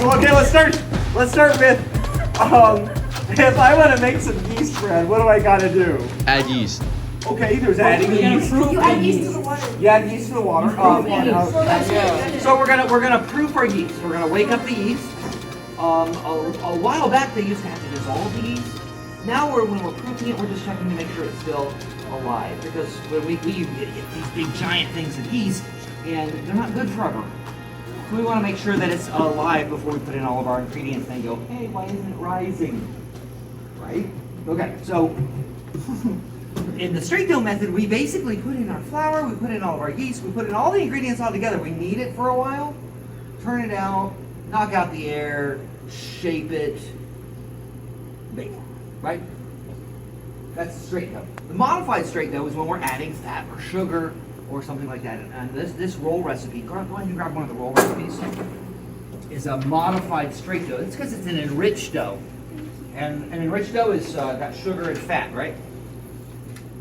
So okay, let's start with if I want to make some yeast bread, what do I gotta do? Add yeast. Okay, there's adding yeast. You add yeast to the water. You add yeast to the water. So we're gonna proof our yeast. We're gonna wake up the yeast. A while back they used to have to dissolve the yeast. Now when we're proofing it, we're just checking to make sure it's still alive, because when we get these big giant things of yeast, and they're not good forever. So we want to make sure that it's alive before we put in all of our ingredients and go, hey, why isn't it rising? Right? Okay, so in the straight dough method, we basically put in our flour, we put in all of our yeast, we put in all the ingredients all together. We knead it for a while, turn it out, knock out the air, shape it, bake it, right? That's straight dough. The modified straight dough is when we're adding fat or sugar or something like that. And this roll recipe, go ahead and grab one of the roll recipes, is a modified straight dough. It's because it's an enriched dough. And an enriched dough is got sugar and fat, right?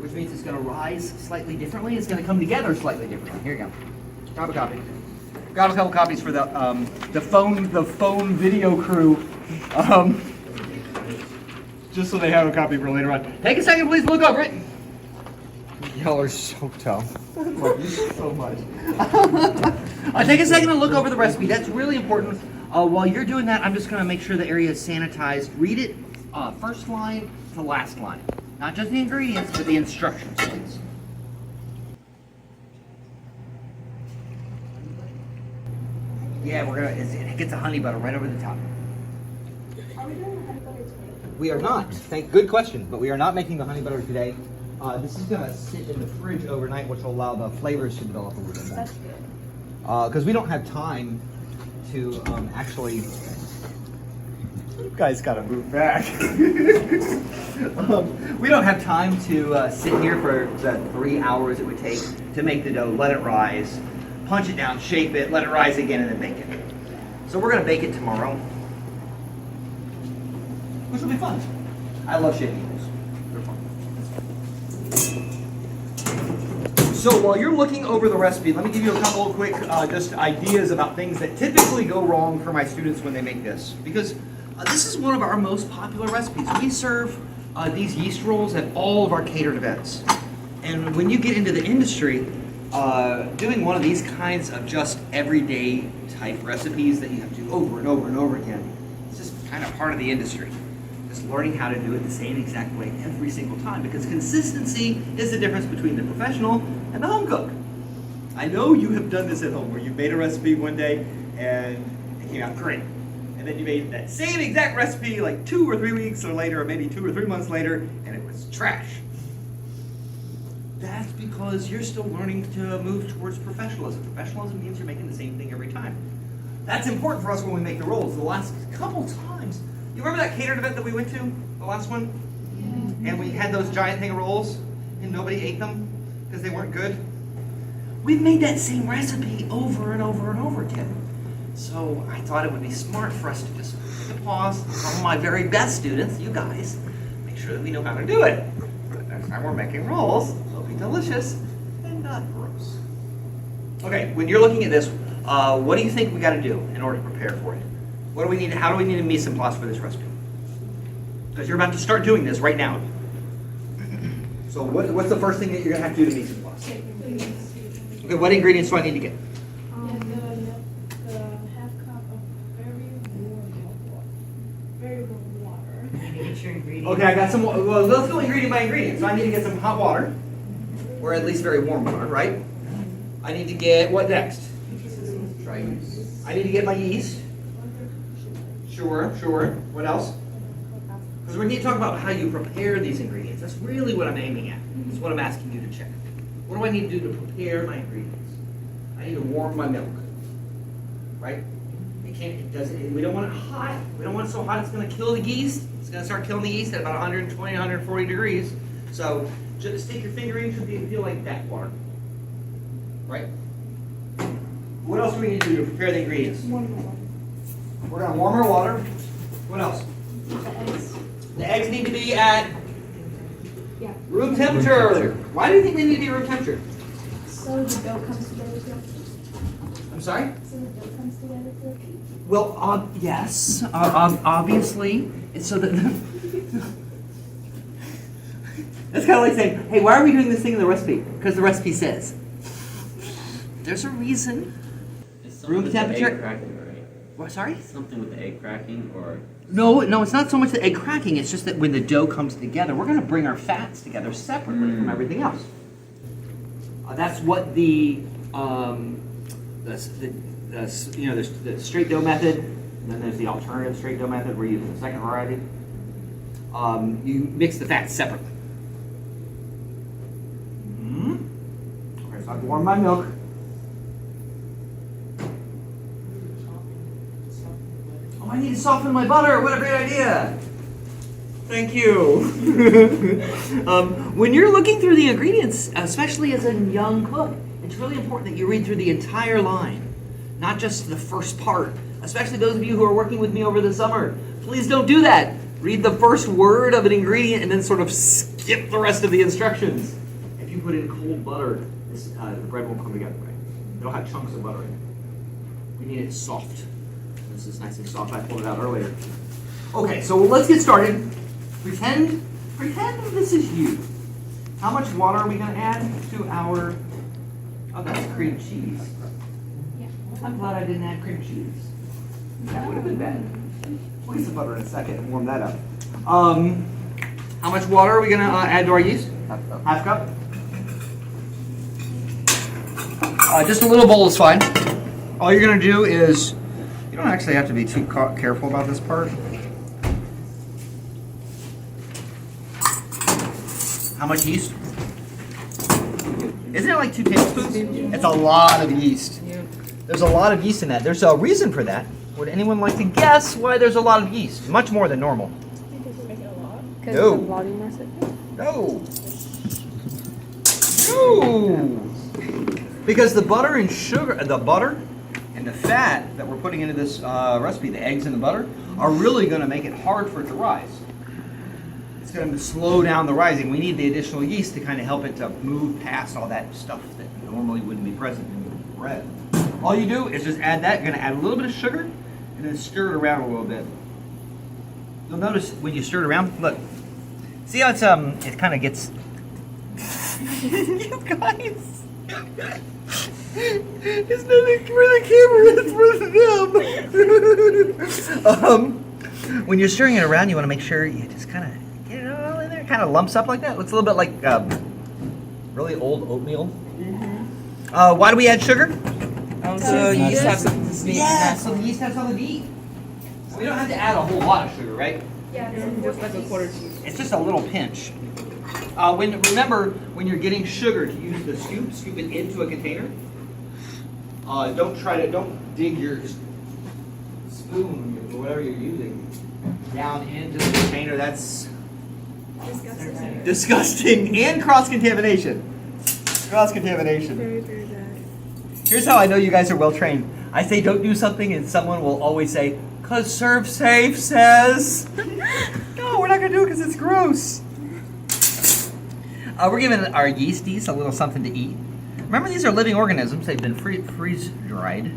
Which means it's going to rise slightly differently. It's going to come together slightly differently. Here you go. Grab a copy. Grab a couple copies for the phone video crew. Just so they have a copy for later on. Take a second, please look over it. Y'all are so tough. I love you so much. Take a second to look over the recipe. That's really important. While you're doing that, I'm just going to make sure the area is sanitized. Read it first line to last line. Not just the ingredients, but the instructions, please. Yeah, it gets a honey butter right over the top. Are we doing the honey butter today? We are not. Good question, but we are not making the honey butter today. This is going to sit in the fridge overnight, which will allow the flavors to develop a little bit more. That's good. Because we don't have time to actually... You guys got to move back. We don't have time to sit here for the 3 hours it would take to make the dough, let it rise, punch it down, shape it, let it rise again, and then bake it. So we're going to bake it tomorrow, which will be fun. I love shaping those. They're fun. So while you're looking over the recipe, let me give you a couple of quick just ideas about things that typically go wrong for my students when they make this. Because this is one of our most popular recipes. We serve these yeast rolls at all of our catered events. And when you get into the industry, doing one of these kinds of just everyday type recipes that you have to do over and over and over again, it's just kind of part of the industry. Just learning how to do it the same exact way every single time, because consistency is the difference between the professional and the home cook. I know you have done this at home, where you made a recipe one day and it came out great. And then you made that same exact recipe like 2 or 3 weeks or later, or maybe 2 or 3 months later, and it was trash. That's because you're still learning to move towards professionalism. Professionalism means you're making the same thing every time. That's important for us when we make the rolls. The last couple times, you remember that catered event that we went to, the last one? Yeah. And we had those giant thing of rolls, and nobody ate them because they weren't good? We've made that same recipe over and over and over again. So I thought it would be smart for us to just take a pause. Some of my very best students, you guys, make sure that we know how to do it. For the next time we're making rolls, they'll be delicious and not gross. Okay, when you're looking at this, what do you think we got to do in order to prepare for it? What do we need? How do we need a mise en place for this recipe? Because you're about to start doing this right now. So what's the first thing that you're going to have to do to mise en place? Okay, what ingredients do I need to get? The half cup of very warm water. Okay, I got some. Well, let's go ingredient by ingredient. So I need to get some hot water, or at least very warm water, right? I need to get what next? I need to get my yeast. Sure. What else? Because we need to talk about how you prepare these ingredients. That's really what I'm aiming at. That's what I'm asking you to check. What do I need to do to prepare my ingredients? I need to warm my milk, right? We don't want it hot. We don't want it so hot it's going to kill the yeast. It's going to start killing the yeast at about 120, 140 degrees. So just stick your finger in, it should feel like that water, right? What else do we need to do to prepare the ingredients? We're going to warm our water. What else? The eggs need to be at room temperature. Why do you think they need to be room temperature? So the dough comes together. I'm sorry? So the dough comes together for a cake? Well, yes, obviously. It's so that that's kind of like saying, hey, why are we doing this thing in the recipe? Because the recipe says. There's a reason. Room temperature. Egg cracking, right? What? Sorry? Something with the egg cracking, or No, it's not so much the egg cracking. It's just that when the dough comes together, we're going to bring our fats together separately from everything else. That's what the straight dough method, and then there's the alternative straight dough method where you use the second variety. You mix the fats separately. Okay, so I've warmed my milk. Oh, I need to soften my butter. What a great idea! Thank you. When you're looking through the ingredients, especially as a young cook, it's really important that you read through the entire line, not just the first part. Especially those of you who are working with me over the summer. Please don't do that. Read the first word of an ingredient and then sort of skip the rest of the instructions. If you put in cold butter, the bread won't come together right. It'll have chunks of butter in it. We need it soft. This is nice and soft. I pulled it out earlier. Okay, so let's get started. Pretend this is you. How much water are we going to add to our... Oh, that's cream cheese. I'm glad I didn't add cream cheese. That would have been bad. We'll get some butter in a second and warm that up. How much water are we going to add to our yeast? Half cup. Just a little bowl is fine. All you're going to do is... You don't actually have to be too careful about this part. How much yeast? Isn't it like 2 tablespoons? It's a lot of yeast. There's a lot of yeast in that. There's a reason for that. Would anyone like to guess why there's a lot of yeast? Much more than normal. Does it make it a lot? Because No. of the volume recipe? No. No. Because the butter and sugar, the butter and the fat that we're putting into this recipe, the eggs and the butter, are really going to make it hard for it to rise. It's going to slow down the rising. We need the additional yeast to kind of help it to move past all that stuff that normally wouldn't be present in bread. All you do is just add that. You're going to add a little bit of sugar and then stir it around a little bit. You'll notice when you stir it around, look. See how it's it kind of gets. You guys. It's nothing for the camera, it's for them. When you're stirring it around, you want to make sure you just kind of get it all in there. It kind of lumps up like that. It looks a little bit like really old oatmeal. Why do we add sugar? So yeast has something to sneak. Yeah, so the yeast has something to eat. We don't have to add a whole lot of sugar, right? Yeah, Just like a quarter teaspoon. It's just a little pinch. Remember, when you're getting sugar, to use the scoop it into a container. Don't dig your spoon or whatever you're using down into the container. That's disgusting and cross-contamination. Cross-contamination. Very, very bad. Here's how I know you guys are well trained. I say don't do something and someone will always say, "'Cause Serve Safe says." No, we're not gonna do it because it's gross. We're giving our yeasties a little something to eat. Remember, these are living organisms. They've been freeze-dried.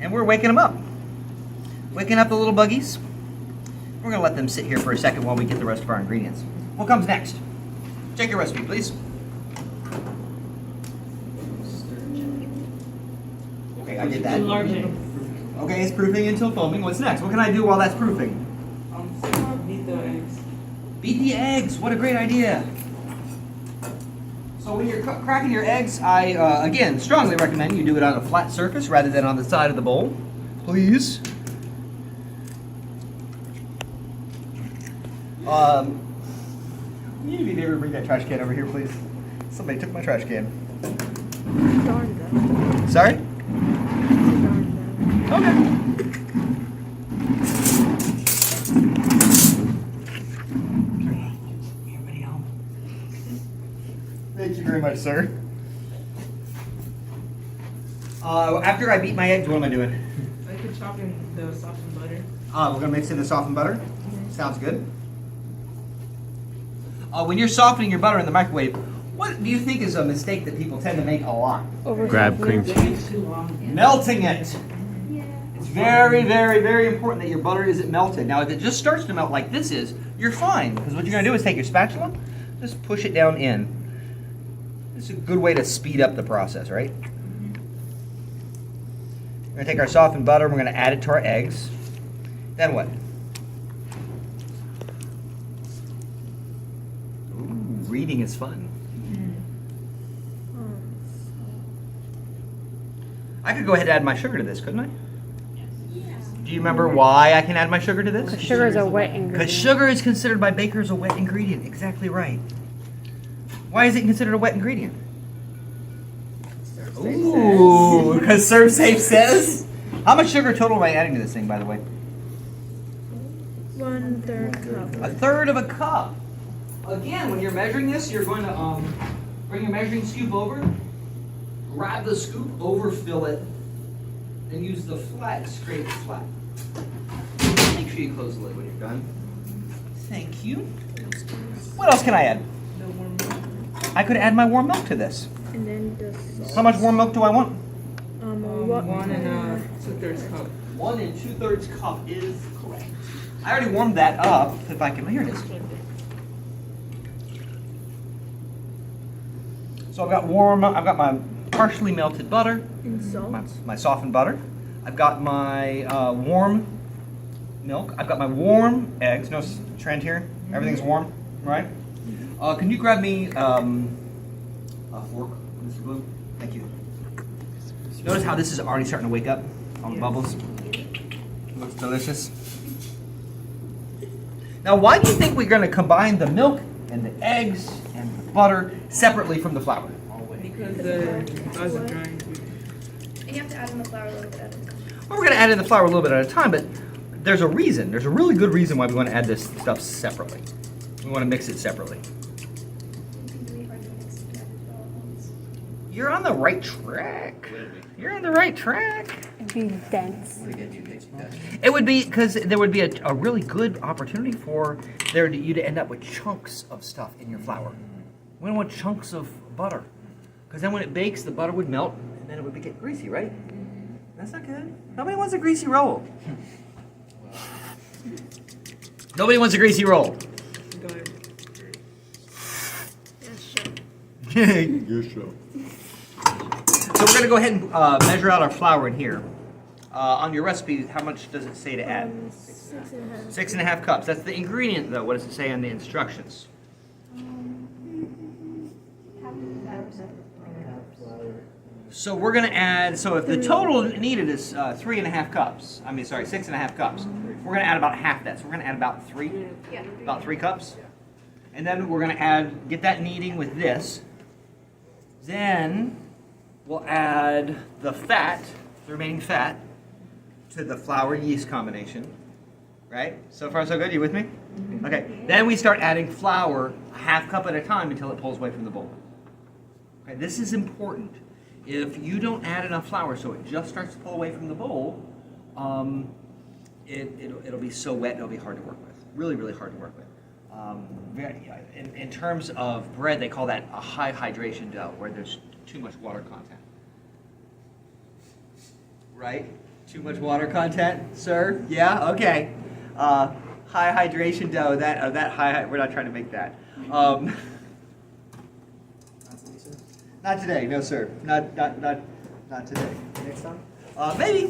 And we're waking them up. Waking up the little buggies. We're going to let them sit here for a second while we get the rest of our ingredients. What comes next? Check your recipe, please. Okay, I did that. Enlarging. Okay, it's proofing until foaming. What's next? What can I do while that's proofing? Beat the eggs. Beat the eggs. What a great idea. So when you're cracking your eggs, I, again, strongly recommend you do it on a flat surface rather than on the side of the bowl. Please. You need to ever bring that trash can over here, please. Somebody took my trash can. Darn though. Sorry? Darn though. Okay. Everybody home. Thank you very much, sir. After I beat my eggs, what am I doing? I could chop in the softened butter. We're gonna mix in the softened butter. Sounds good. When you're softening your butter in the microwave, What do you think is a mistake that people tend to make a lot? Grab cream cheese. Melting it. It's very, very, very important that your butter isn't melted. Now, if it just starts to melt like this is, you're fine. Because what you're going to do is take your spatula, just push it down in. It's a good way to speed up the process, right? We're going to take our softened butter and we're going to add it to our eggs. Then what? Ooh, reading is fun. I could go ahead and add my sugar to this, couldn't I? Do you remember why I can add my sugar to this? Because sugar is a wet Because ingredient. sugar is considered by bakers a wet ingredient. Exactly right. Why is it considered a wet ingredient? Ooh, because Serve Safe says. How much sugar total am I adding to this thing, by the way? 1/3 cup. 1/3 of a cup. Again, when you're measuring this, you're going to bring your measuring scoop over, grab the scoop, overfill it, and use the flat to scrape it flat. Make sure you close the lid when you're done. Thank you. What else can I add? The warm milk. I could add my warm milk to this. And then the salt. How much warm milk do I want? 1 2/3 cup. 1 2/3 cup is correct. I already warmed that up. If I can, here it is. So I've got my partially melted butter, And salt. my softened butter. I've got my warm milk. I've got my warm eggs. No trend here. Everything's warm, right? Can you grab me a fork, Mr. Bloom? Thank you. Notice how this is already starting to wake up, all the bubbles. Looks delicious. Now, why do you think we're going to combine the milk and the eggs and the butter separately from the flour? Because the eyes are drying. And you have to add in the flour a little bit at a time. Well, we're going to add in the flour a little bit at a time, but there's a reason. There's a really good reason why we want to add this stuff separately. We want to mix it separately. You're on the right track. You're on the right track. It'd be dense. It would be because there would be a really good opportunity for you to end up with chunks of stuff in your flour. We don't want chunks of butter, because then when it bakes, the butter would melt and then it would get greasy, right? That's not good. Nobody wants a greasy roll. Nobody wants a greasy roll. Go ahead. Your show. So we're going to go ahead and measure out our flour in here. On your recipe, how much does it say to add? 6.5. 6.5 cups. That's the ingredient, though. What does it say on the instructions? So we're going to add, so if the total needed is 6.5 cups, we're going to add about half that. So we're going to add about 3 cups. And then we're going to get that kneading with this. Then we'll add the remaining fat, to the flour yeast combination. Right? So far so good? You with me? Okay. Then we start adding flour a half cup at a time until it pulls away from the bowl. Okay, this is important. If you don't add enough flour so it just starts to pull away from the bowl, it'll be so wet it'll be hard to work with. Really, really hard to work with. In terms of bread, they call that a high hydration dough, where there's too much water content. Right? Too much water content, sir? Yeah? Okay. High hydration dough, we're not trying to make that. Not today, no sir. Not today. Next time? Maybe.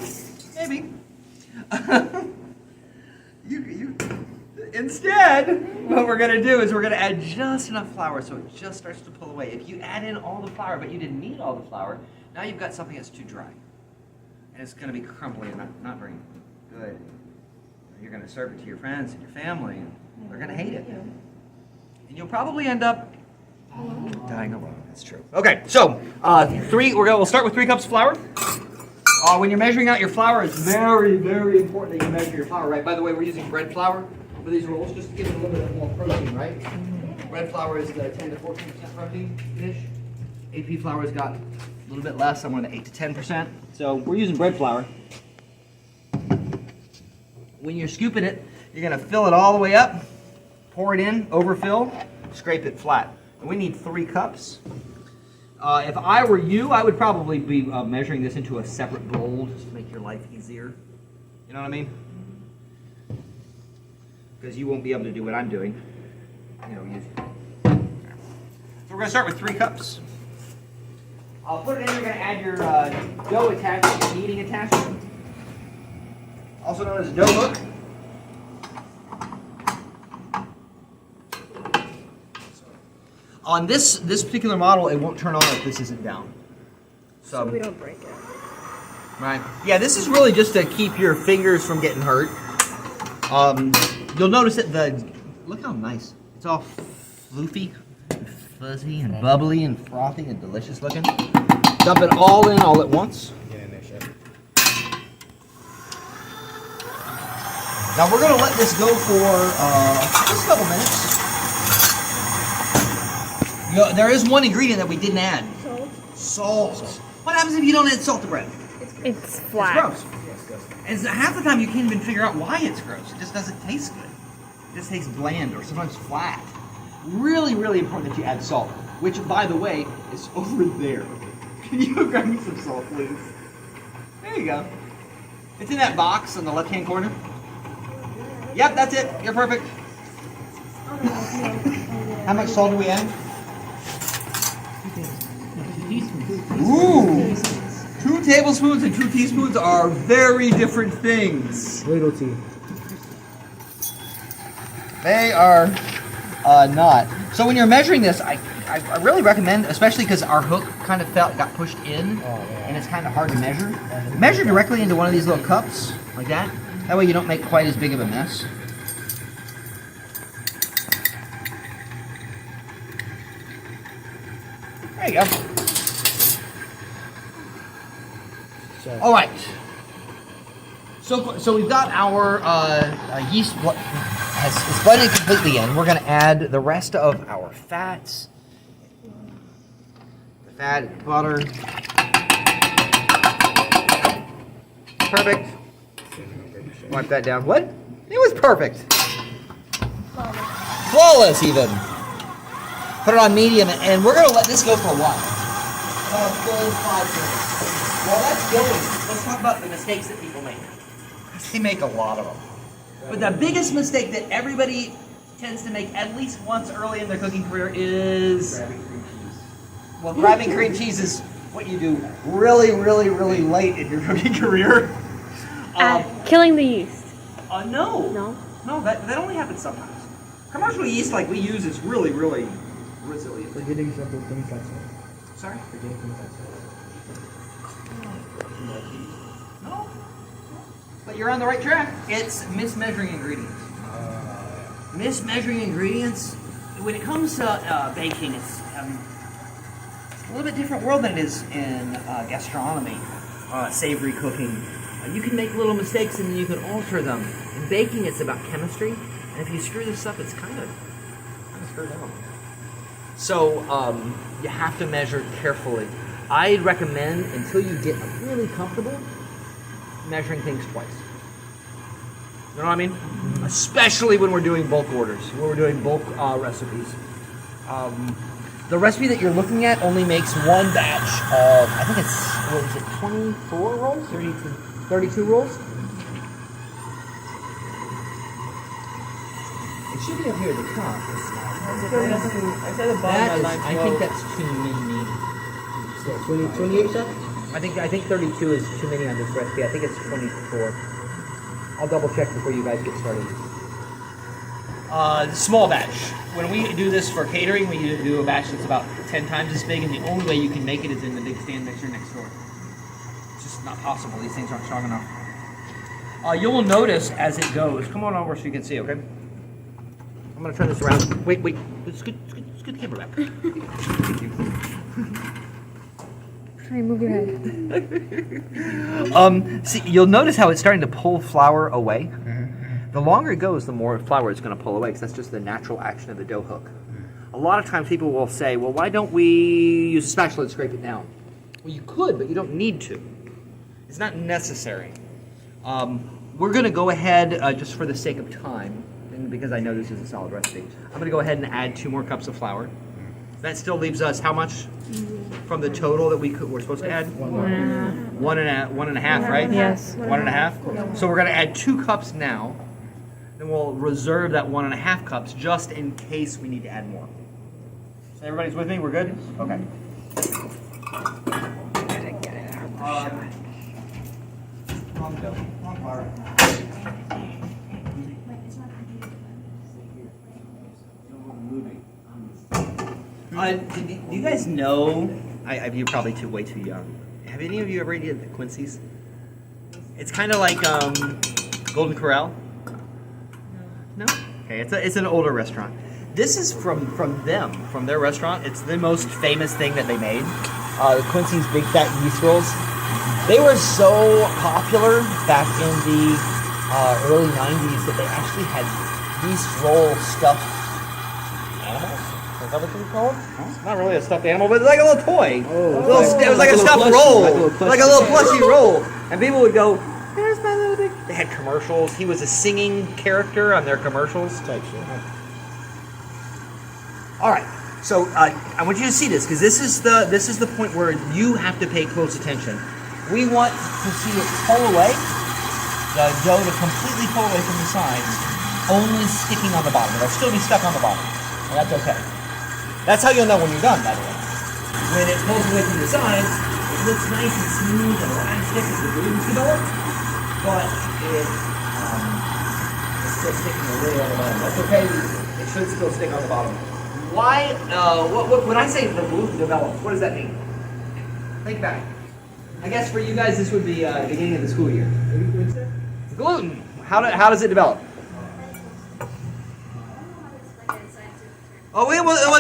Instead, what we're gonna do is we're gonna add just enough flour so it just starts to pull away. If you add in all the flour, but you didn't need all the flour, now you've got something that's too dry. And it's gonna be crumbly and not very good. You're gonna serve it to your friends and your family, and they're gonna hate it. And you'll probably end up dying alone. That's true. Okay, so we'll start with 3 cups of flour. When you're measuring out your flour, it's very, very important that you measure your flour right. By the way, we're using bread flour for these rolls just to give it a little bit more protein, right? Bread flour is the 10 to 14% protein-ish. AP flour has got a little bit less, somewhere in the 8 to 10%. So we're using bread flour. When you're scooping it, you're going to fill it all the way up, pour it in, overfill, scrape it flat. We need 3 cups. If I were you, I would probably be measuring this into a separate bowl just to make your life easier. You know what I mean? Because you won't be able to do what I'm doing. You know, so we're going to start with 3 cups. I'll put it in. You're going to add your dough attachment, your kneading attachment, also known as a dough hook. On this particular model, it won't turn on if this isn't down. So we don't break it. Right. Yeah, this is really just to keep your fingers from getting hurt. You'll notice that look how nice. It's all floofy, and fuzzy, and bubbly, and frothy, and delicious looking. Dump it all in all at once. Now we're gonna let this go for just a couple minutes. There is one ingredient that we didn't add. Salt. Salt. What happens if you don't add salt to bread? It's flat. It's gross. And half the time you can't even figure out why it's gross. It just doesn't taste good. It just tastes bland or sometimes flat. Really, really important that you add salt, which, by the way, is over there. Can you grab me some salt, please? There you go. It's in that box on the left-hand corner. Yep, that's it. You're perfect. How much salt do we add? Ooh! 2 tablespoons and 2 teaspoons are very different things. Ladle tea. They are not. So when you're measuring this, I really recommend, especially because our hook kind of got pushed in, and it's kind of hard to measure. Measure directly into one of these little cups, like that. That way you don't make quite as big of a mess. There you go. All right. So we've got our yeast is blended completely in. We're going to add the rest of our fats. The fat, butter. Perfect. Wipe that down. What? It was perfect. Flawless even. Put it on medium, and we're going to let this go for a while. About a full 5 minutes. While that's going, let's talk about the mistakes that people make. They make a lot of them. But the biggest mistake that everybody tends to make at least once early in their cooking career is grabbing cream cheese. Well, grabbing cream cheese is what you do really, really, really late in your cooking career. Killing the yeast. No. No? No, that only happens sometimes. Commercial yeast like we use is really, really resilient. Forgetting something things like salt. Sorry? Forgetting things like salt. No. But you're on the right track. It's mismeasuring ingredients. Mismeasuring ingredients, when it comes to baking, it's a little bit different world than it is in gastronomy, savory cooking. You can make little mistakes and then you can alter them. In baking, it's about chemistry, and if you screw this up, it's kind of screwed up. So you have to measure carefully. I'd recommend, until you get really comfortable, measuring things twice. You know what I mean? Especially when we're doing bulk orders, when we're doing bulk recipes. The recipe that you're looking at only makes one batch of, I think it's, what is it, 24 rolls? 32 rolls? It should be up here at the top. I think that's too many. So 28 shots? I think 32 is too many on this recipe. I think it's 24. I'll double check before you guys get started. Small batch. When we do this for catering, we do a batch that's about 10 times as big, and the only way you can make it is in the big stand mixer next door. It's just not possible. These things aren't strong enough. You will notice as it goes. Come on over so you can see, okay? I'm going to turn this around. Wait. Scoot the camera back. Thank you. Try and move your head. See, you'll notice how it's starting to pull flour away. The longer it goes, the more flour it's going to pull away, because that's just the natural action of the dough hook. A lot of times people will say, well, why don't we use a spatula and scrape it down? Well, you could, but you don't need to. It's not necessary. We're going to go ahead, just for the sake of time, and because I know this is a solid recipe, I'm going to go ahead and add 2 more cups of flour. That still leaves us how much from the total that we're supposed to add? One and a half, right? Yes. 1.5. So we're gonna add 2 cups now. Then we'll reserve that 1.5 cups just in case we need to add more. So everybody's with me? We're good? Okay. Do you guys know? You're probably way too young. Have any of you ever eaten at Quincy's? It's kind of like Golden Corral. No. Okay, it's an older restaurant. This is from their restaurant. It's the most famous thing that they made. The Quincy's Big Fat Yeast Rolls. They were so popular back in the early 90s that they actually had yeast roll stuffed animals. Is that what they call it? It's not really a stuffed animal, but it's like a little toy. It was like a stuffed roll, like a little plushy roll. And people would go, "There's my little big." They had commercials. He was a singing character on their commercials. Type shit. All right. So I want you to see this because this is the point where you have to pay close attention. We want to see it pull away, the dough to completely pull away from the sides, only sticking on the bottom. It'll still be stuck on the bottom, and that's okay. That's how you'll know when you're done, by the way. When it pulls away from the sides, it looks nice and smooth and elastic as the glutes develop, but it's still sticking a little on the bottom. That's okay. It should still stick on the bottom. Why? When I say the gluten develops, what does that mean? Think back. I guess for you guys, this would be the beginning of the school year. Gluten. How does it develop? Oh, we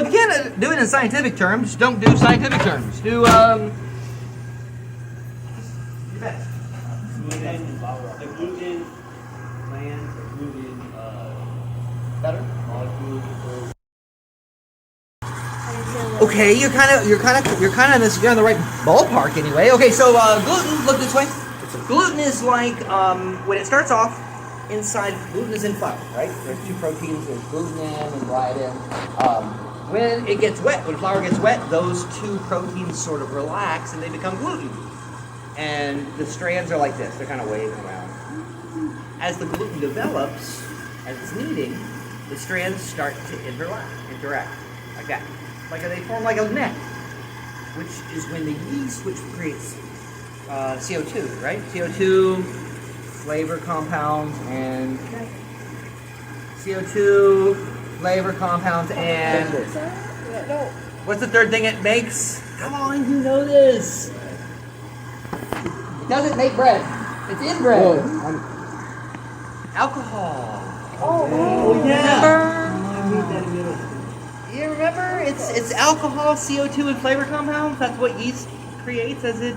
can't do it in scientific terms. Don't do scientific terms. Do your best. The gluten gland, the gluten Better. molecule. Okay, you're kind of in this. You're in the right ballpark anyway. Okay, so gluten. Look this way. Gluten is like when it starts off. Inside, gluten is in flour, right? There's 2 proteins. There's glutenin and gliadin. When it gets wet, when flour gets wet, those 2 proteins sort of relax and they become gluten. And the strands are like this. They're kind of waving around. As the gluten develops, as it's kneading, the strands start to interact like that. Like they form like a net, which is when the yeast, which creates CO2, right? CO2, flavor compounds, and CO2, flavor compounds, and what's the third thing it makes? Come on, you know this. It doesn't make bread. It's in bread. Alcohol. Oh yeah. You remember? It's alcohol, CO2, and flavor compounds. That's what yeast creates as it.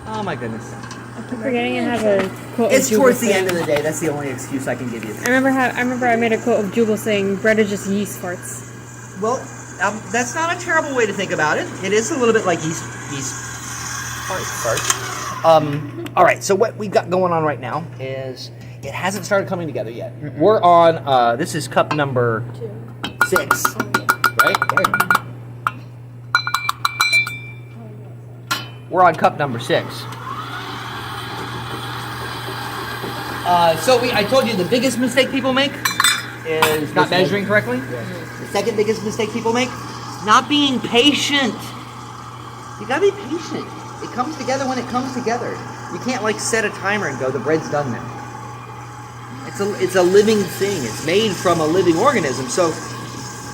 Oh my goodness. I'm forgetting I have a quote. It's towards the end of the day. That's the only excuse I can give you. I remember I made a quote of Jubal saying, "Bread is just yeast farts." Well, that's not a terrible way to think about it. It is a little bit like yeast farts. All right. So what we got going on right now is it hasn't started coming together yet. We're on. This is cup number 6, right? We're on cup number 6. I told you the biggest mistake people make is not measuring correctly. The second biggest mistake people make, not being patient. You gotta be patient. It comes together when it comes together. You can't like set a timer and go, the bread's done now. It's a living thing. It's made from a living organism. So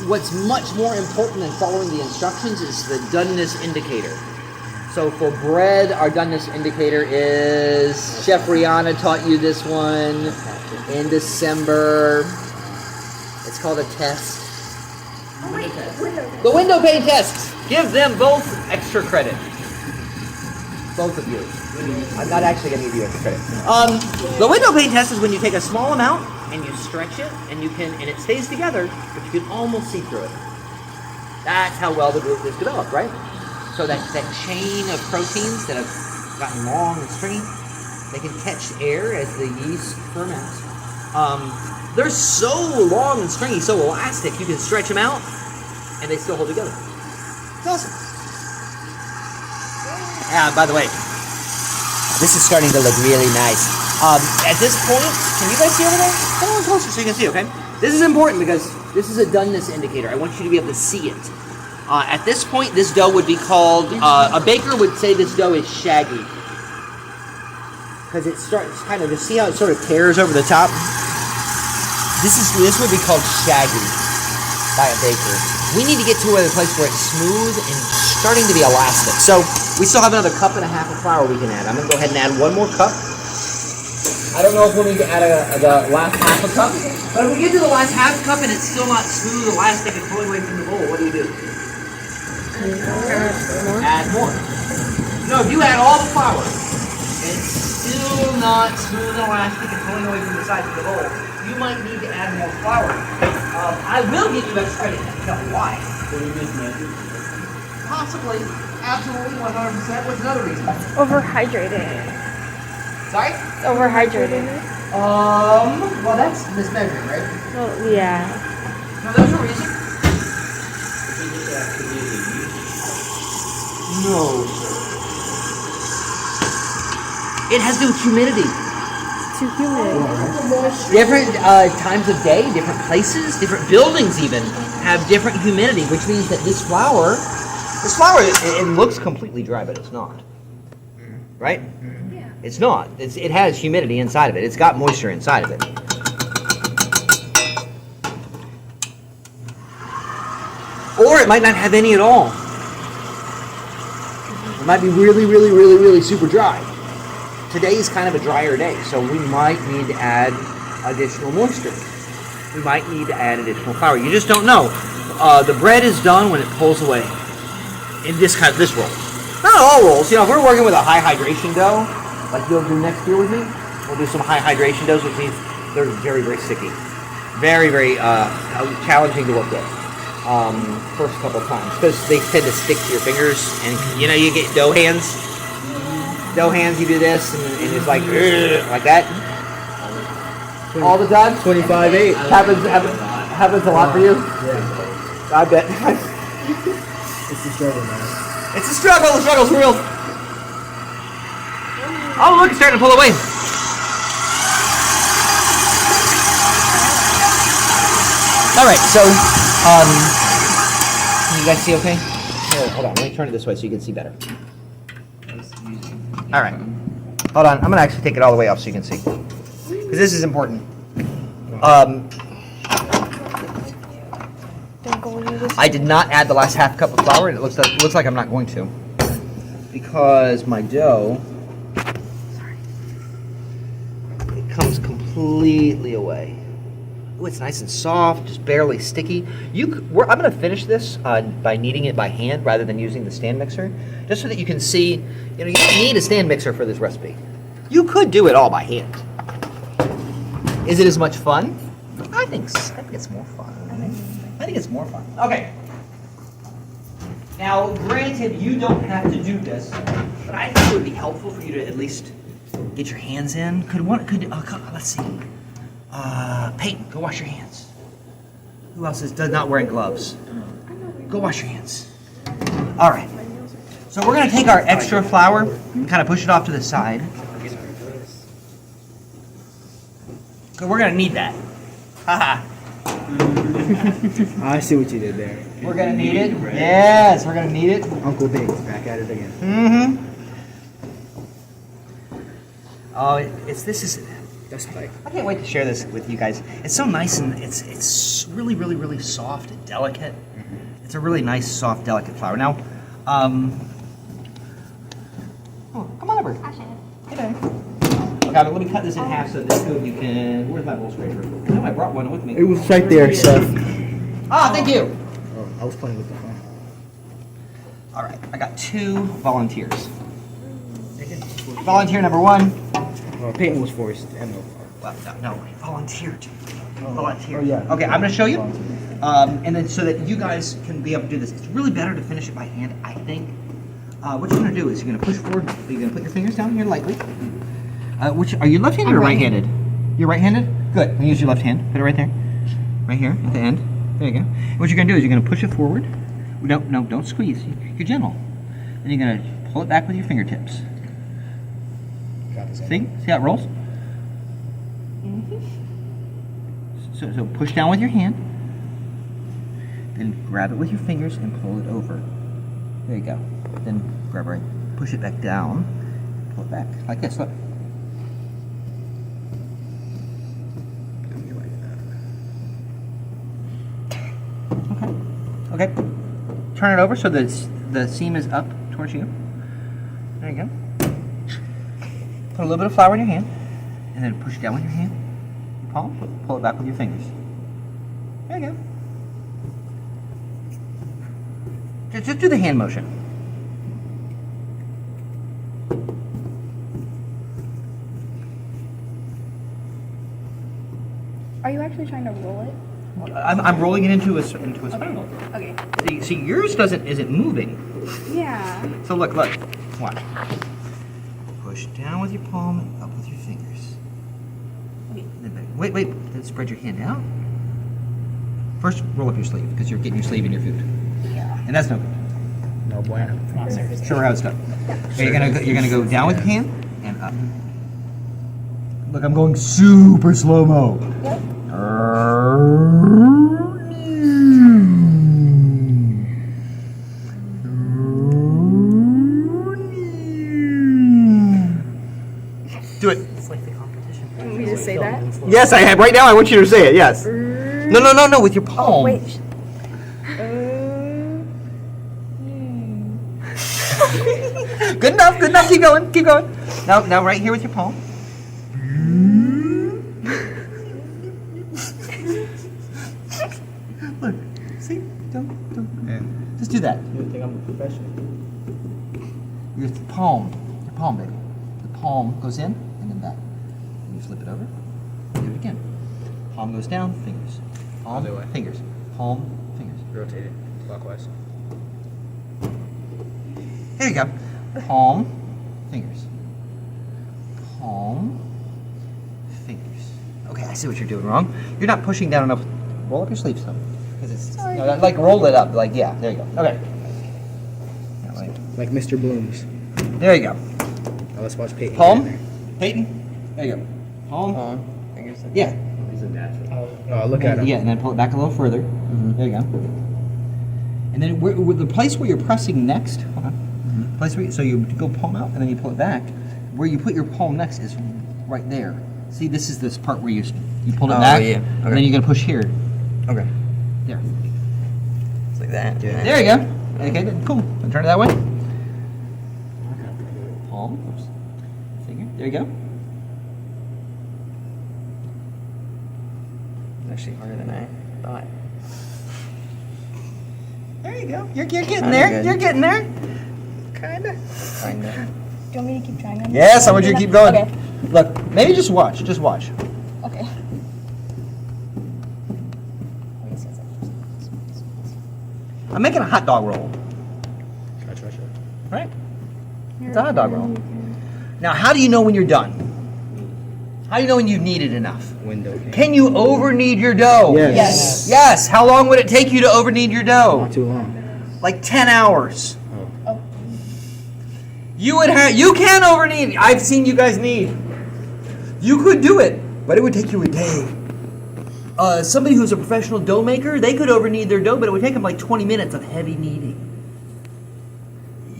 what's much more important than following the instructions is the doneness indicator. So for bread, our doneness indicator is, Chef Rihanna taught you this one in December. It's called a test. The window pane test. Give them both extra credit. Both of you. I'm not actually going to give you extra credit. The window pane test is when you take a small amount and you stretch it, and it stays together, but you can almost see through it. That's how well the gluten is developed, right? So that chain of proteins that have gotten long and stringy, they can catch air as the yeast ferments. They're so long and stringy, so elastic, you can stretch them out, and they still hold together. It's awesome. By the way, this is starting to look really nice. At this point, can you guys see over there? Come on closer so you can see, okay? This is important because this is a doneness indicator. I want you to be able to see it. At this point, this dough would be called, a baker would say this dough is shaggy. Because it starts kind of, see how it sort of tears over the top? This would be called shaggy by a baker. We need to get to a place where it's smooth and starting to be elastic. So we still have another cup and a half of flour we can add. I'm going to go ahead and add one more cup. I don't know if we'll need to add the last half a cup, but if we get to the last half cup and it's still not smooth, elastic, and pulling away from the bowl, what do you do? Add more. No, if you add all the flour, and it's still not smooth and elastic and pulling away from the sides of the bowl, you might need to add more flour. I will give you extra credit. No, why? Possibly. Absolutely, 100%. What's another reason? Overhydrated. Sorry? It's overhydrated. Well, that's mismeasuring, right? Well, yeah. No, there's a reason. No, sir. It has to do with humidity. It's too humid. Different times of day, different places, different buildings even have different humidity, which means that this flour, it looks completely dry, but it's not. Right? Yeah. It's not. It has humidity inside of it. It's got moisture inside of it. Or it might not have any at all. It might be really, really, really, really super dry. Today is kind of a drier day, so we might need to add additional moisture. We might need to add additional flour. You just don't know. The bread is done when it pulls away in this roll. Not all rolls. You know, if we're working with a high hydration dough, like you'll do next year with me, we'll do some high hydration doughs, which means they're very, very sticky. Very, very challenging to work with. First couple of times, because they tend to stick to your fingers, and you know, you get dough hands. Dough hands, you do this, and it's like that. All the time? 25-8. Happens a lot for you? Yeah. I bet. It's a struggle, man. It's a struggle. The struggle's real. Oh, look, it's starting to pull away. All right, so, can you guys see okay? Here, hold on, let me turn it this way so you can see better. All right, hold on, I'm gonna actually take it all the way off so you can see. Because this is important. I did not add the last half cup of flour, and it looks like I'm not going to. Because my dough, it comes completely away. Ooh, it's nice and soft, just barely sticky. I'm going to finish this by kneading it by hand rather than using the stand mixer, just so that you can see. You know, you don't need a stand mixer for this recipe. You could do it all by hand. Is it as much fun? I think it's more fun. I think it's more fun. Okay. Now, granted, you don't have to do this, but I think it would be helpful for you to at least get your hands in. Let's see. Peyton, go wash your hands. Who else does not wearing gloves? Go wash your hands. All right. So we're going to take our extra flour and kind of push it off to the side. So we're going to need that. Haha. I see what you did there. We're going to need it. Yes, we're going to need it. Uncle Big's back at it again. Mm-hmm. Oh, That's tight. I can't wait to share this with you guys. It's so nice, and it's really, really, really soft and delicate. It's a really nice, soft, delicate flour. Now, come on over. Hey, Daddy. Okay, let me cut this in half so that you can. Where's my bowl scraper? No, I brought one with me. It was right there, Chef. Ah, thank you. Oh, I was playing with the phone. All right, I got 2 volunteers. Volunteer number 1. Peyton was forced. Well, no, volunteered. Volunteer. Oh, yeah. Okay, I'm going to show you, and then so that you guys can be able to do this. It's really better to finish it by hand, I think. What you're going to do is you're going to push forward. You're going to put your fingers down here lightly. Are you left-handed or right-handed? You're right-handed? Good. I'm going to use your left hand. Put it right there. Right here at the end. There you go. What you're going to do is you're going to push it forward. No, don't squeeze. You're gentle. Then you're gonna pull it back with your fingertips. Got this. See how it rolls? So push down with your hand. Then grab it with your fingers and pull it over. There you go. Then grab it, push it back down. Pull it back like this. Look. Okay. Turn it over so that the seam is up towards you. There you go. Put a little bit of flour in your hand, and then push it down with your hand. Your palm. Pull it back with your fingers. There you go. Just do the hand motion. Are you actually trying to roll it? I'm rolling it into a spiral. Okay. See, yours isn't moving. Yeah. So look, watch. Push down with your palm and up with your fingers. Wait, then spread your hand out. First, roll up your sleeve, because you're getting your sleeve in your food. Yeah. And that's no good. No bueno. Show her how it's done. Okay, you're gonna go down with your hand and up. Look, I'm going super slow-mo. Yep. Do it. Want me to say that? Yes, I have. Right now, I want you to say it. Yes. No, with your palm. Oh, wait. Good enough. Keep going. Now, right here with your palm. Look, see? Don't. Yeah. Just do that. You think I'm a professional? Your palm, baby. The palm goes in and then back. And you flip it over. Do it again. Palm goes down, fingers. Palm, Other way. fingers. Palm, fingers. Rotate it clockwise. There you go. Palm, fingers. Palm, fingers. Okay, I see what you're doing wrong. You're not pushing down enough. Roll up your sleeves some. Because it's like roll it up. Like, yeah, there you go. Okay. Now, wait. Like Mr. Bloom's. There you go. Now let's watch Peyton. Palm, Peyton. There you go. Palm. Fingers. Yeah. He's a natural. Oh, look at him. Yeah, and then pull it back a little further. There you go. And then the place where you're pressing next, hold on. Place where so you go palm out and then you pull it back. Where you put your palm next is right there. See, this is this part where you pull it back, yeah. and then you're gonna push here. Okay. There. It's like that. Yeah. There you go. Okay, then, cool. And turn it that way. Palm. Oops. Finger. There you go. It's actually harder than I thought. There you go. You're getting Kinda there. good. You're getting there. Kinda. Do you want me to keep trying on? Yes, I want you to keep going. Okay. Look, maybe just watch. Just watch. Okay. I'm making a hot dog roll. Try. Right? It's a hot dog roll. Now, how do you know when you're done? How do you know when you've kneaded enough? Window. Can you over-knead your dough? Yes. Yes. How long would it take you to over-knead your dough? Not too long. Like 10 hours. Oh. You can over-knead. I've seen you guys knead. You could do it, but it would take you a day. Somebody who's a professional dough maker, they could over-knead their dough, but it would take them like 20 minutes of heavy kneading.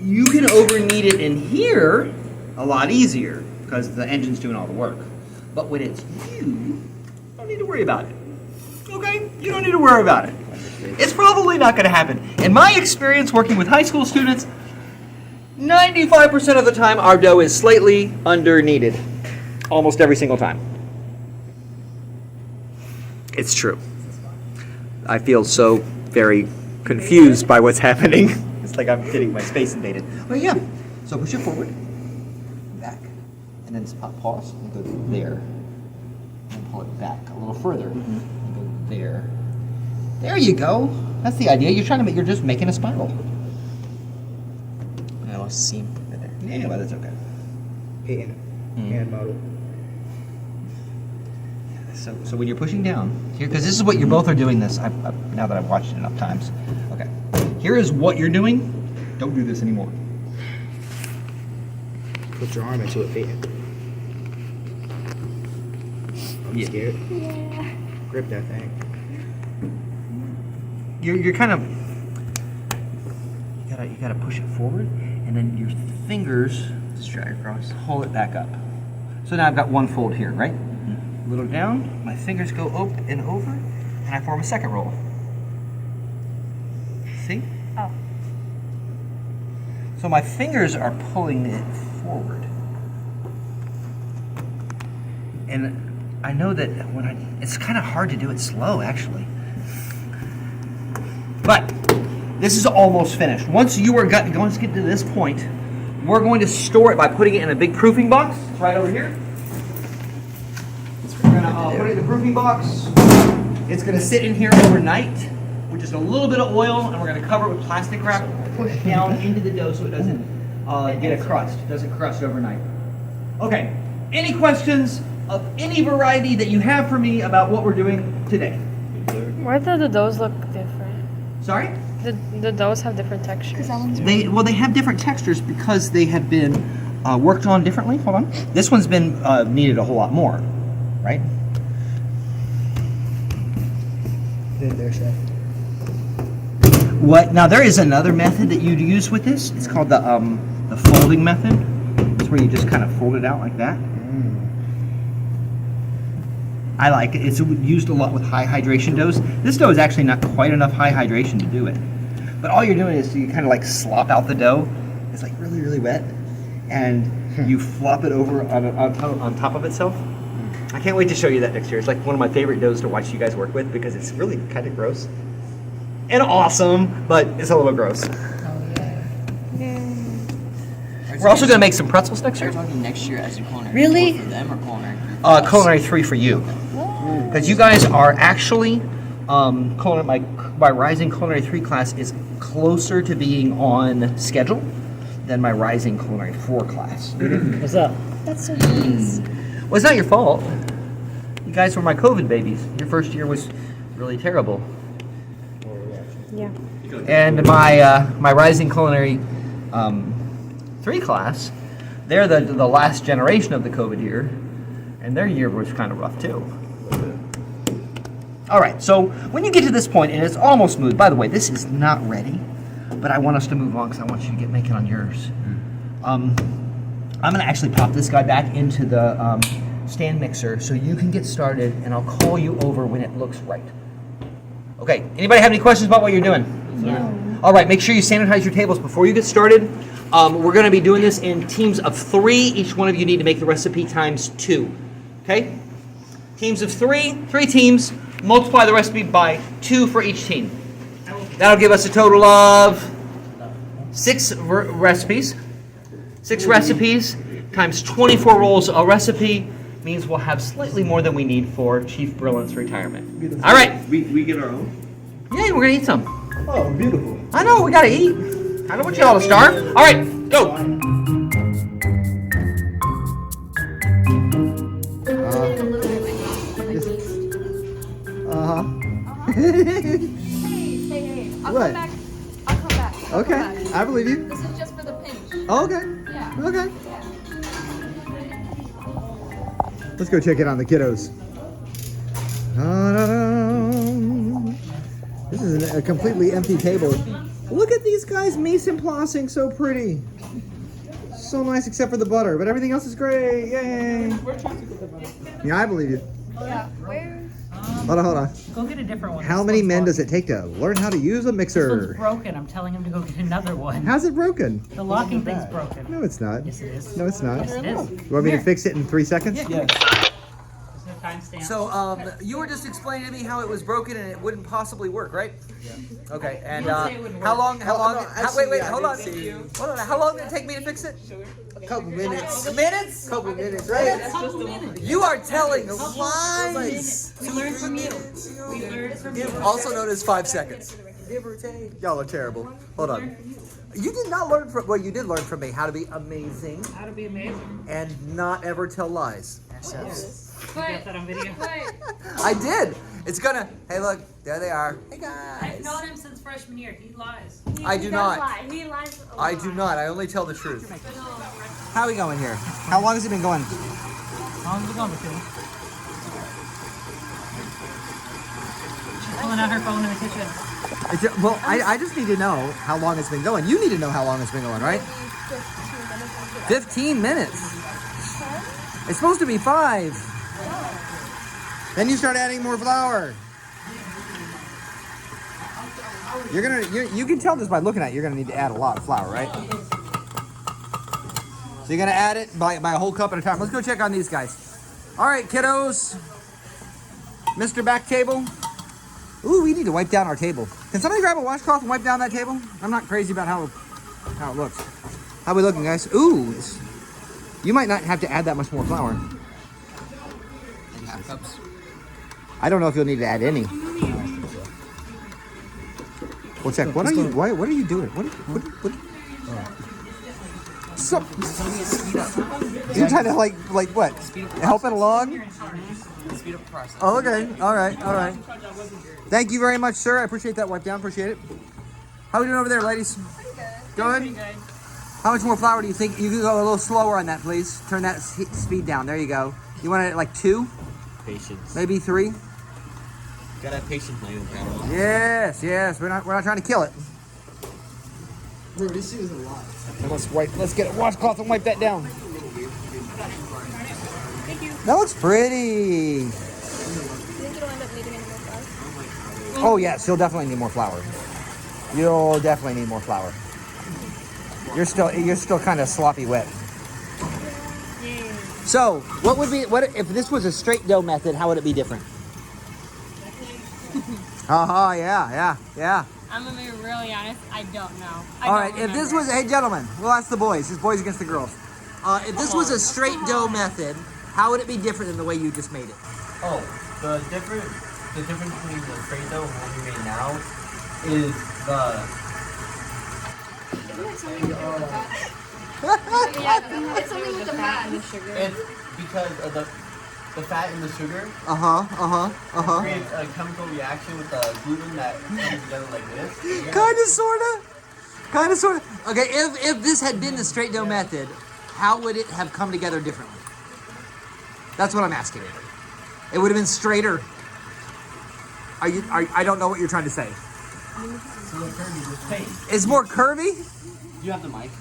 You can over-knead it in here a lot easier because the engine's doing all the work. But when it's you don't need to worry about it. Okay? You don't need to worry about it. It's probably not going to happen. In my experience working with high school students, 95% of the time our dough is slightly under-kneaded. Almost every single time. It's true. I feel so very confused by what's happening. It's like I'm getting my space invaded. But yeah, so push it forward, back, and then pause and go there, and pull it back a little further, and go there. There you go. That's the idea. You're just making a spiral. I lost a seam right there. Yeah, but that's okay. Peyton. Hand model. So when you're pushing down here, because this is what you both are doing this. Now that I've watched it enough times. Okay. here is what you're doing. Don't do this anymore. Put your arm into it, Peyton. I'm Yeah. scared. Grip that thing. You're kind of you gotta push it forward, and then your fingers just drag across, hold it back up. So now I've got one fold here, right? A little down, my fingers go up and over, and I form a second roll. See? Oh. So my fingers are pulling it forward. And I know that it's kind of hard to do it slow, actually. But this is almost finished. Once you are going to get to this point, we're going to store it by putting it in a big proofing box. It's right over here. We're going to put it in the proofing box. It's going to sit in here overnight with just a little bit of oil, and we're going to cover it with plastic wrap, push down into the dough so it doesn't get a crust. It doesn't crust overnight. Okay. Any questions of any variety that you have for me about what we're doing today? Why do the doughs look different? Sorry? The doughs have different textures. They have different textures because they have been worked on differently. Hold on. This one's been kneaded a whole lot more, right? There, chef. What? Now there is another method that you'd use with this. It's called the folding method. It's where you just kind of fold it out like that. I like it. It's used a lot with high hydration doughs. This dough is actually not quite enough high hydration to do it. But all you're doing is you kind of like slop out the dough. It's like really, really wet. And you flop it over on top of itself. I can't wait to show you that next year. It's like one of my favorite doughs to watch you guys work with because it's really kind of gross. And awesome, but it's a little gross. We're also going to make some pretzels next year. Are you talking next year as your culinary? Really? For them or culinary? Culinary 3 for you. Because you guys are actually, my Rising Culinary 3 class is closer to being on schedule than my Rising Culinary 4 class. What's up? That's so nice. Well, it's not your fault. You guys were my COVID babies. Your first year was really terrible. Yeah. And my Rising Culinary 3 class, they're the last generation of the COVID year, and their year was kind of rough too. All right, so when you get to this point, and it's almost smooth, by the way, this is not ready, but I want us to move on because I want you to get making on yours. I'm going to actually pop this guy back into the stand mixer so you can get started, and I'll call you over when it looks right. Okay, anybody have any questions about what you're doing? No. All right, make sure you sanitize your tables before you get started. We're going to be doing this in teams of 3. Each one of you need to make the recipe times 2. Okay? Teams of 3 teams, multiply the recipe by 2 for each team. That'll give us a total of 6 recipes. 6 recipes times 24 rolls a recipe means we'll have slightly more than we need for Chief Brillant's retirement. All right. We get our own? Yeah, we're going to eat some. Oh, beautiful. I know, we got to eat. I don't want you all to starve. All right, go. Hey, I'll What? come back. I'll come back. I'll Okay, come back. I believe you. This is just for the pinch. Oh, okay. Yeah. Okay. Let's go check in on the kiddos. Ta-da-dum. This is a completely empty table. Look at these guys mise en placing so pretty. So nice except for the butter, but everything else is great. Yay. Yeah, I believe you. Yeah. Where? Hold on. Go get a different one. How many men does it take to learn how to use a This one's mixer? broken. I'm telling him to go get another one. How's it broken? The locking thing's broken. No, it's not. Yes, it is. No, it's not. Yes, it is. You want me to fix it in 3 seconds? There's no timestamp. So, you were just explaining to me how it was broken and it wouldn't possibly work, right? Yeah. Okay, and didn't say it wouldn't how work. long, no, actually, wait, yeah, I hold did on. see you. Hold on, how long did it take me to fix it? A couple minutes. Minutes? Couple minutes, right? Couple minutes. You are telling lies. We learned from you. We learned from you. Also known as 5 seconds. Give or take. Y'all are terrible. Hold on. You did not learn from, well, you did learn from me how to be amazing How to be amazing. and not ever tell lies. You got that on video? I did. It's gonna. Hey, look, there they are. Hey I've guys. known him since freshman year. He lies. I do not. He lies a I do not. I only tell the truth. How are we going here? How long has it been going? How long has it gone for? She's pulling out her phone in the kitchen. Well, I just need to know how long it's been going. You need to know how long it's been going, right? 15 minutes. It's supposed to be 5. Then you start adding more flour. You can tell this by looking at it. You're gonna need to add a lot of flour, right? So you're gonna add it by a whole cup at a time. Let's go check on these guys. All right, kiddos. Mr. Back Table. Ooh, we need to wipe down our table. Can somebody grab a washcloth and wipe down that table? I'm not crazy about how it looks. How we looking, guys? Ooh, you might not have to add that much more flour. And half cups. I don't know if you'll need to add any. We'll check. What are you doing? What? So, you're trying to like what? Help it along? Speed up the process. Oh, okay. All right. Thank you very much, sir. I appreciate that wipe down. Appreciate it. How are we doing over there, ladies? Good. How much more flour do you think? You could go a little slower on that, please. Turn that speed down. There you go. You want it at like 2? Patience. Maybe 3? Gotta have patience, my own grandma. Yes. We're not trying to kill it. Bro, this shit is a lot. Let's get a washcloth and wipe that down. That looks pretty. Oh yes, you'll definitely need more flour. You'll definitely need more flour. You're still kind of sloppy wet. So, what if this was a straight dough method? How would it be different? Yeah. I'm gonna be really honest. I don't know. All right, if this was, hey gentlemen, we'll ask the boys. It's boys against the girls. If this was a straight dough method, how would it be different than the way you just made it? Oh, the difference between the straight dough and what we made now is It's something with the fat. it's because of the fat in the sugar creates a chemical reaction with the gluten that comes together like this. Kind of, sorta. Okay, if this had been the straight dough method, how would it have come together differently? That's what I'm asking. It would have been straighter. I don't know what you're trying to say. It's a little curvy with paste. It's more curvy? You have the mic.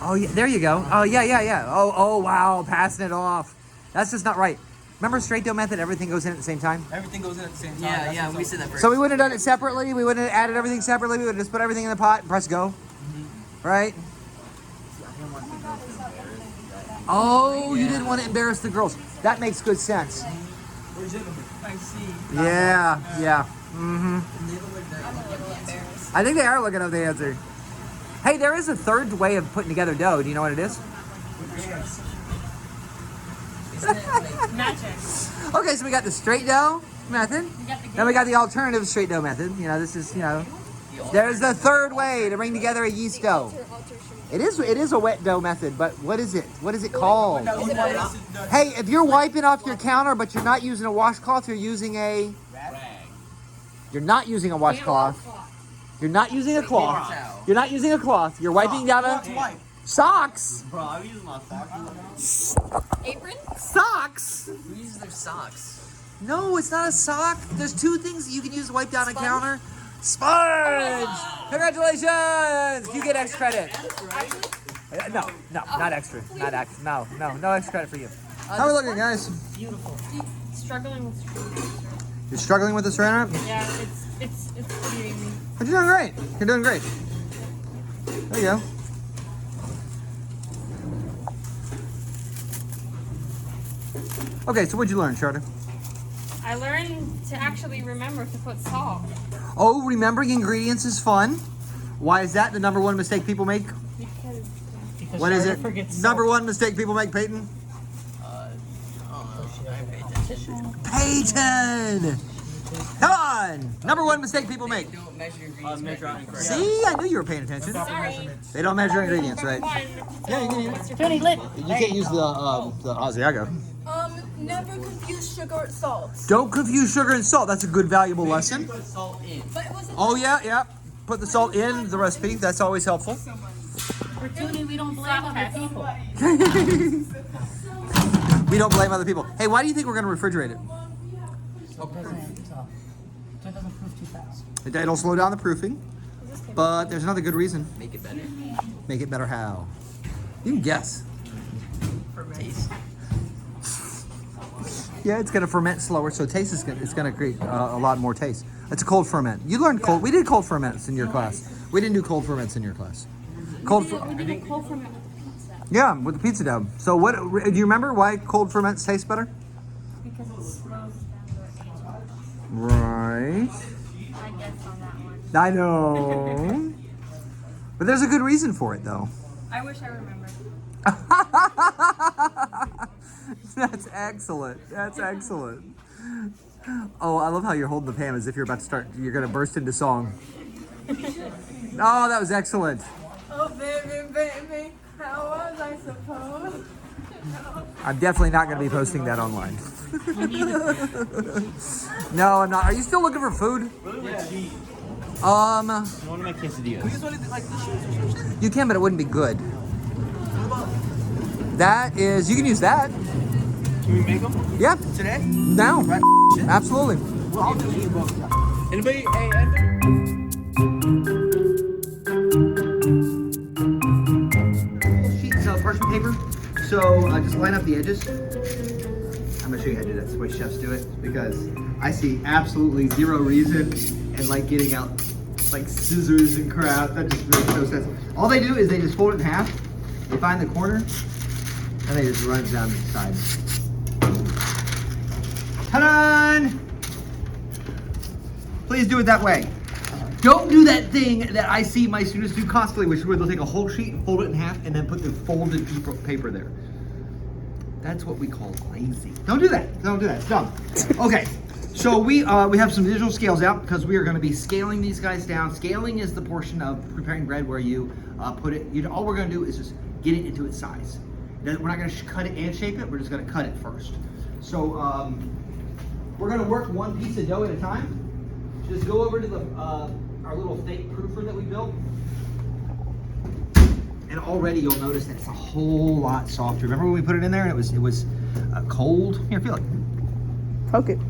Oh yeah, there you go. Oh yeah. Oh wow, passing it off. That's just not right. Remember straight dough method, everything goes in at the same time? Everything goes in at the same time. Yeah, we said that first. So we wouldn't have done it separately, we wouldn't have added everything separately, we would have just put everything in the pot and press go. Right? Oh, you didn't want to embarrass the girls. That makes good sense. I see. Yeah. I think they are looking up the answer. Hey, there is a third way of putting together dough. Do you know what it is? Magic. Okay, so we got the straight dough method. Then we got the alternative straight dough method. This is, there's the third way to bring together a yeast dough. It is a wet dough method, but what is it? What is it called? Hey, if you're wiping off your counter, but you're not using a washcloth, you're using a... You're not using a washcloth. You're not using a cloth. You're not using a cloth. You're wiping down a... Socks? Bro, I'm using my socks. Apron? Socks? Who uses their socks? No, it's not a sock. There's 2 things that you can use to wipe down a counter. Sponge! Congratulations! You get extra credit. No, not extra. Not extra. No extra credit for you. How are we looking, guys? Beautiful. Struggling with strainer. You're struggling with the strainer? Yeah, it's beating me. But you're doing great. You're doing great. There you go. Okay, so what'd you learn, Charter? I learned to actually remember to put salt. Oh, remembering ingredients is fun. Why is that the number 1 mistake people make? Because What is it? Number 1 mistake people make, Peyton? Peyton! Come on! Number 1 mistake people make. They don't measure ingredients. Measure out incorrectly. See, I knew you were paying attention. sorry. They don't measure ingredients, right? Yeah, You can't use the Asiago. Never confuse sugar with salt. Don't confuse sugar and salt. That's a good, valuable lesson. Put salt in. But it wasn't. Oh yeah. Put the salt in the recipe. That's always helpful. We're tuning, we don't blame other people. We don't blame other people. Hey, why do you think we're going to refrigerate it? So it doesn't proof too fast. It'll slow down the proofing, but there's another good reason. Make it better. Make it better how? You can guess. Taste. Yeah, it's going to ferment slower, so taste is it's going to create a lot more taste. It's a cold ferment. You learned cold. We did cold ferments in your class. We didn't do cold ferments in your class. Cold. We did a cold ferment with the pizza. Yeah, with the pizza dough. So what? Do you remember why cold ferments taste better? Because it slows down the age. Right. I guess on that one. I know. But there's a good reason for it, though. I wish I remembered. That's excellent. That's excellent. Oh, I love how you're holding the pan as if you're about to start. You're going to burst into song. Oh, that was excellent. Oh, baby, how was I supposed? I'm definitely not going to be posting that online. No, I'm not. Are you still looking for food? One of my quesadillas. You can, but it wouldn't be good. That is, you can use that. Can we make them Yeah. today? Now. Absolutely. Anybody? Hey, anybody? Sheets of parchment paper. So just line up the edges. I'm gonna show you how to do that. That's the way chefs do it, because I see absolutely zero reason and like getting out like scissors and crap. That just makes no sense. All they do is they just fold it in half. They find the corner and they just run it down the side. Ta-da! Please do it that way. Don't do that thing that I see my students do constantly, which is where they'll take a whole sheet, fold it in half, and then put the folded paper there. That's what we call lazy. Don't do that. Don't do that. It's dumb. Okay, so we have some digital scales out because we are going to be scaling these guys down. Scaling is the portion of preparing bread where you put it. All we're going to do is just get it into its size. We're not going to cut it and shape it. We're just going to cut it first. So we're going to work one piece of dough at a time. Just go over to the our little fake proofer that we built. And already you'll notice that it's a whole lot softer. Remember when we put it in there and it was cold? Here, feel it. Poke it.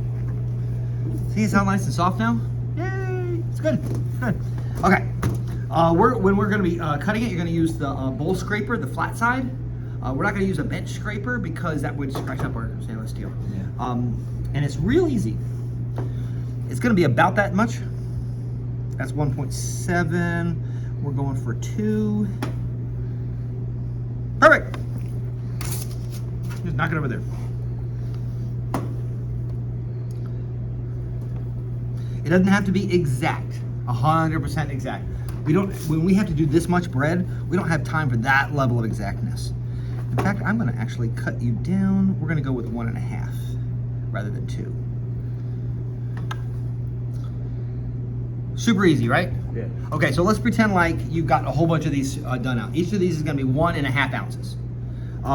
See it's how nice and soft now? Yay! It's good. Good. Okay. When we're going to be cutting it, you're going to use the bowl scraper, the flat side. We're not going to use a bench scraper because that would scratch up our stainless steel. Yeah. And it's real easy. It's going to be about that much. That's 1.7. We're going for 2. Perfect. Just knock it over there. It doesn't have to be exact, 100% exact. When we have to do this much bread, we don't have time for that level of exactness. In fact, I'm going to actually cut you down. We're going to go with 1.5 rather than 2. Super easy, right? Yeah. Okay, so let's pretend like you've got a whole bunch of these done out. Each of these is going to be 1.5 ounces.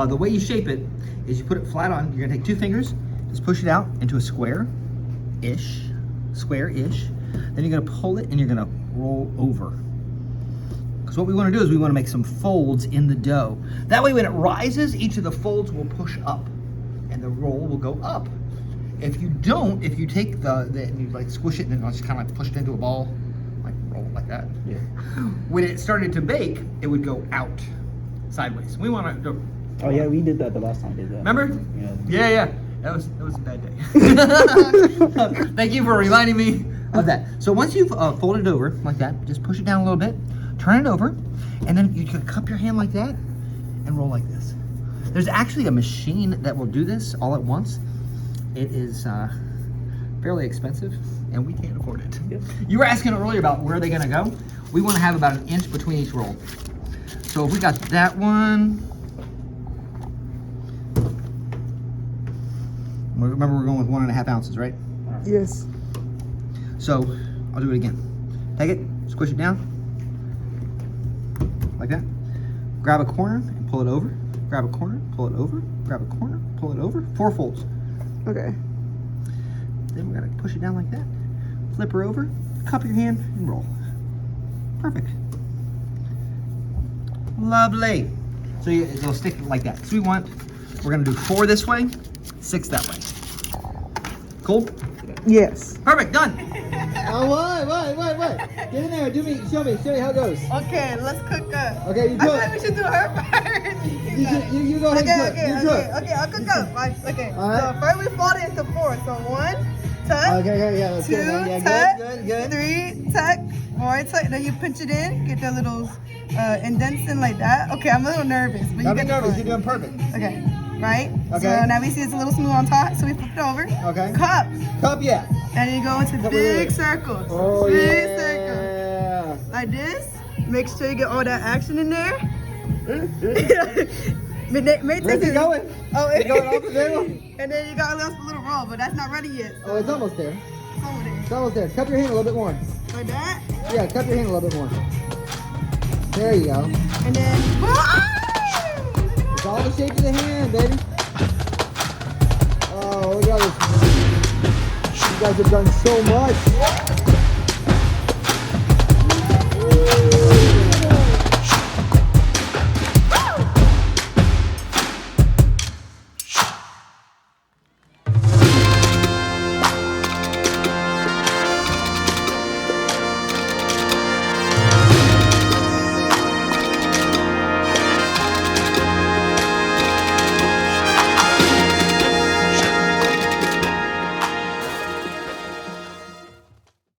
The way you shape it is you put it flat on. You're going to take 2 fingers, just push it out into a square-ish. Then you're going to pull it and you're going to roll over. Because what we want to do is we want to make some folds in the dough. That way when it rises, each of the folds will push up and the roll will go up. If you don't, if you take and you like squish it and then just kind of like push it into a ball, like roll it like that. Yeah. When it started to bake, it would go out sideways. We want to go. Oh yeah, we did that the last time we did that. Remember? Yeah. Yeah. That was a bad day. Thank you for reminding me of that. So once you've folded it over like that, just push it down a little bit, turn it over, and then you can cup your hand like that and roll like this. There's actually a machine that will do this all at once. It is fairly expensive, and we can't afford it. Yep. You were asking earlier about where they're gonna go. We wanna have about 1 inch between each roll. So if we got that one, remember we're going with 1.5 ounces, right? Yes. So I'll do it again. Take it, squish it down, like that. Grab a corner and pull it over. Grab a corner, pull it over. Grab a corner, pull it over. 4 folds. Okay. Then we're gonna push it down like that. Flip her over, cup your hand, and roll. Perfect. Lovely. So it'll stick like that. So we're gonna do 4 this way, 6 that way. Cool? Yes. Perfect, done. Wait. Get in there, show me how it goes. Okay, let's cook up. Okay, you I cook. thought we should do her first. You go ahead and cook. You cook. Okay, I'll cook up. Right, okay. All right. So first we fold it into 4. So 1, tuck. Okay, yeah, let's 2, go. Yeah, tuck. good. 3, tuck. 4, tuck. Then you pinch it in. Get the little indents in like that. Okay, I'm a little nervous, but Don't you be get nervous, the you're point. doing perfect. Okay. Right? Okay. So now we see it's a little smooth on top, so we flip it over. Okay. Cup. Cup, yeah. And then you go into Cup, big wait. circles. Oh, big yeah. circles. Like this. Make sure you get all that action in there. Where's it going? Oh, It's going off the table? And then you got a little roll, but that's not ready yet. So Oh, it's almost there. it's over there. It's almost there. Cup your hand a little bit more. Like that. Yeah, cup your hand a little bit more. There you go. And then. It's all the shape of the hand, baby. Oh, look at this. You guys have done so much.